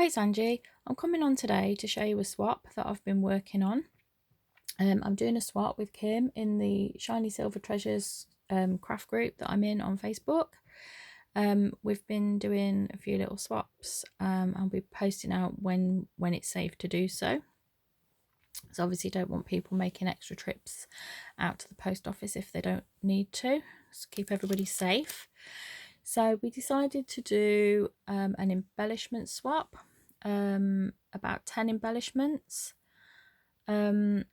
it's Angie. I'm coming on today to show you a swap that I've been working on. I'm doing a swap with Kim in the Shiny Silver Treasures craft group that I'm in on Facebook. We've been doing a few little swaps. I'll be posting out when it's safe to do so. So obviously don't want people making extra trips out to the post office if they don't need to. So keep everybody safe. So we decided to do an embellishment swap, about 10 embellishments. And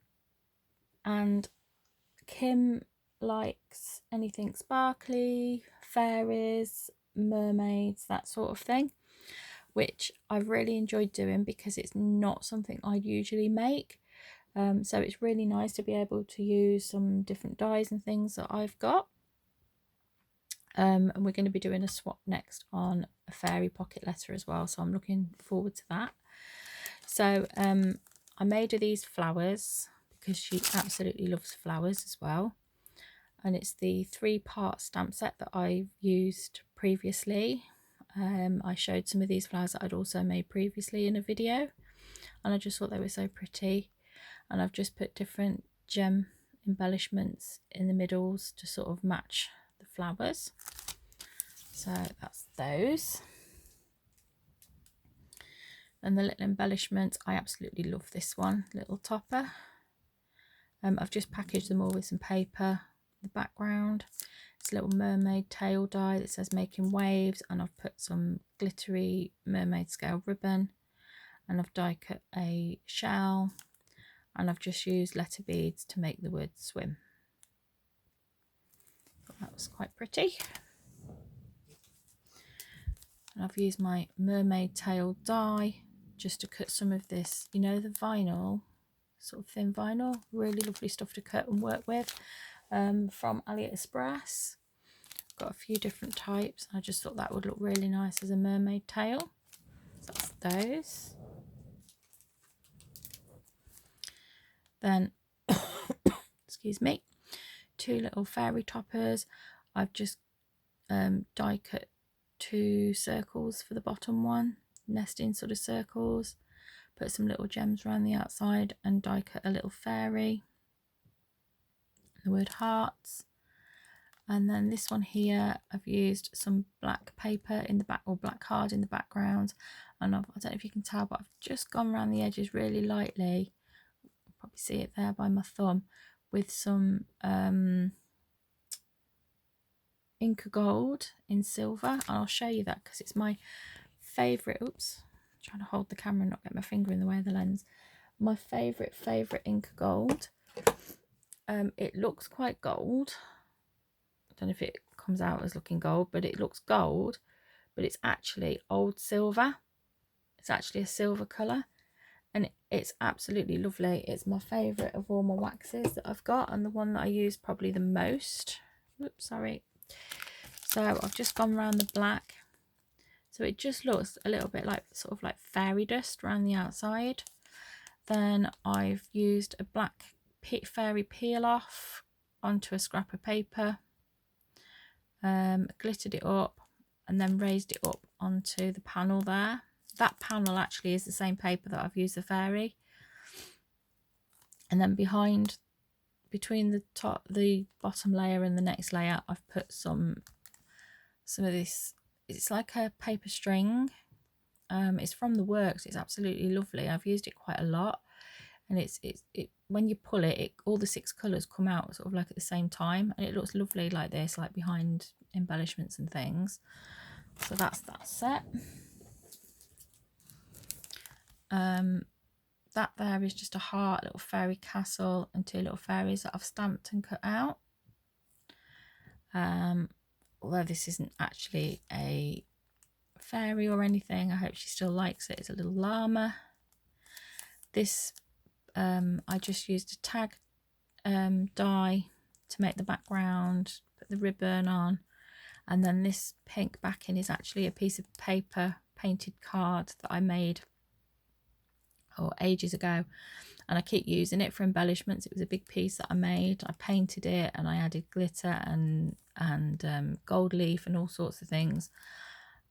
Kim likes anything sparkly, fairies, mermaids, that sort of thing, which I've really enjoyed doing because it's not something I usually make. So it's really nice to be able to use some different dyes and things that I've got. And we're going to be doing a swap next on a fairy pocket letter as well, so I'm looking forward to that. So I made her these flowers because she absolutely loves flowers as well, and it's the 3-part stamp set that I've used previously. I showed some of these flowers that I'd also made previously in a video, and I just thought they were so pretty, and I've just put different gem embellishments in the middles to sort of match the flowers. So that's those. And the little embellishments, I absolutely love this one, little topper. I've just packaged them all with some paper. The background, it's a little mermaid tail die that says making waves, and I've put some glittery mermaid scale ribbon, and I've die cut a shell, and I've just used letter beads to make the word swim. That was quite pretty. And I've used my mermaid tail die just to cut some of this, you know, the vinyl, sort of thin vinyl, really lovely stuff to cut and work with, from AliExpress. Got a few different types. I just thought that would look really nice as a mermaid tail. So that's those. Then, excuse me, 2 little fairy toppers. I've just die cut 2 circles for the bottom one, nesting sort of circles, put some little gems around the outside, and die cut a little fairy, the word hearts. And then this one here, I've used some black paper in the back, or black card in the background, and I don't know if you can tell, but I've just gone around the edges really lightly, you'll probably see it there by my thumb, with some Inca Gold in silver, and I'll show you that because it's my favourite. Oops, I'm trying to hold the camera and not get my finger in the way of the lens. My favourite Inca Gold. It looks quite gold. I don't know if it comes out as looking gold, but it looks gold, but it's actually old silver. It's actually a silver colour, and it's absolutely lovely. It's my favourite of all my waxes that I've got, and the one that I use probably the most. Oops, sorry. So I've just gone around the black, so it just looks a little bit like sort of like fairy dust around the outside. Then I've used a black fairy peel off onto a scrap of paper, glittered it up, and then raised it up onto the panel there. That panel actually is the same paper that I've used the fairy. And then between the bottom layer and the next layer, I've put some of this. It's like a paper string. It's from the works. It's absolutely lovely. I've used it quite a lot, and it when you pull it, all the 6 colours come out sort of like at the same time, and it looks lovely like this, like behind embellishments and things. So that's that set. That there is just a heart, little fairy castle, and 2 little fairies that I've stamped and cut out. Although this isn't actually a fairy or anything, I hope she still likes it. It's a little llama. This I just used a tag die to make the background, put the ribbon on, and then this pink backing is actually a piece of paper painted card that I made ages ago, and I keep using it for embellishments. It was a big piece that I made. I painted it and I added glitter and gold leaf and all sorts of things,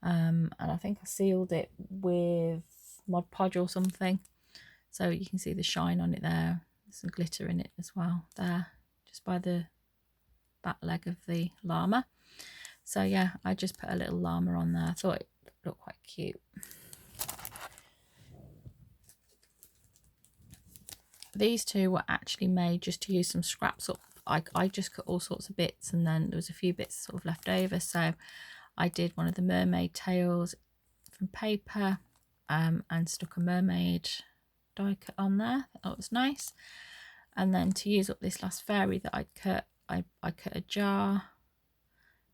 and I think I sealed it with Mod Podge or something. So you can see the shine on it there. There's some glitter in it as well there, just by the back leg of the llama. So yeah, I just put a little llama on there. I thought it looked quite cute. These two were actually made just to use some scraps up. I just cut all sorts of bits, and then there was a few bits sort of left over, so I did one of the mermaid tails from paper and stuck a mermaid die cut on there. That was nice. And then to use up this last fairy that I'd cut, I cut a jar,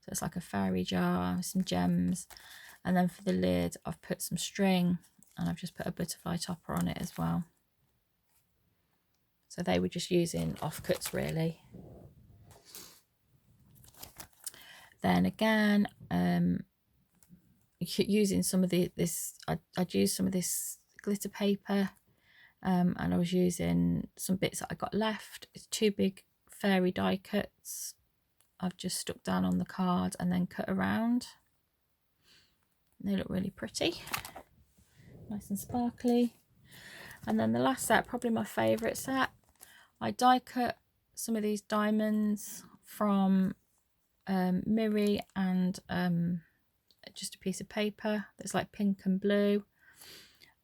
so it's like a fairy jar with some gems. And then for the lid, I've put some string, and I've just put a butterfly topper on it as well. So they were just using offcuts really. Then again, using some of I'd used some of this glitter paper, and I was using some bits that I got left. It's 2 big fairy die cuts I've just stuck down on the card and then cut around. They look really pretty, nice and sparkly. And then the last set, probably my favourite set, I die cut some of these diamonds from Miri and just a piece of paper that's like pink and blue.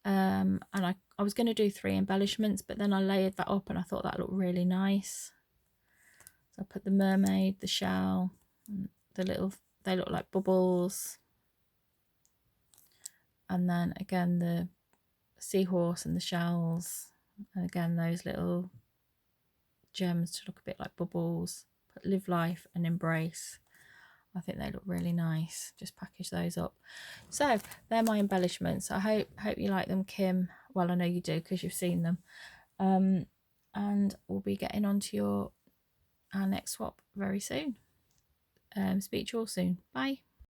And I was going to do 3 embellishments, but then I layered that up and I thought that looked really nice. So I put the mermaid, the shell, the little, they look like bubbles. And then again the seahorse and the shells, and again those little gems to look a bit like bubbles. Put live life and embrace. I think they look really nice. Just package those up. So they're my embellishments. I hope you like them, Kim. Well, I know you do because you've seen them. And we'll be getting on to our next swap very soon. Speak to you all soon. Bye.